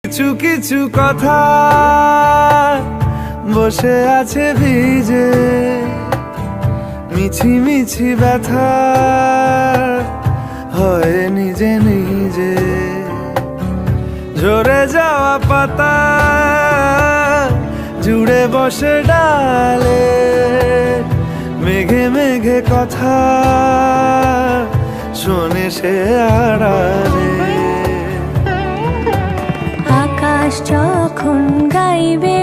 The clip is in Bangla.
কিছু কিছু কথা বসে আছে ভিজে, মিছি মিছি ব্যথা হয় নিজে নিজে। ঝরে যাওয়া পাতা জুড়ে বসে ডালে, মেঘে মেঘে কথা শোনে সে আড়ালে। আকাশ যখন গাইবে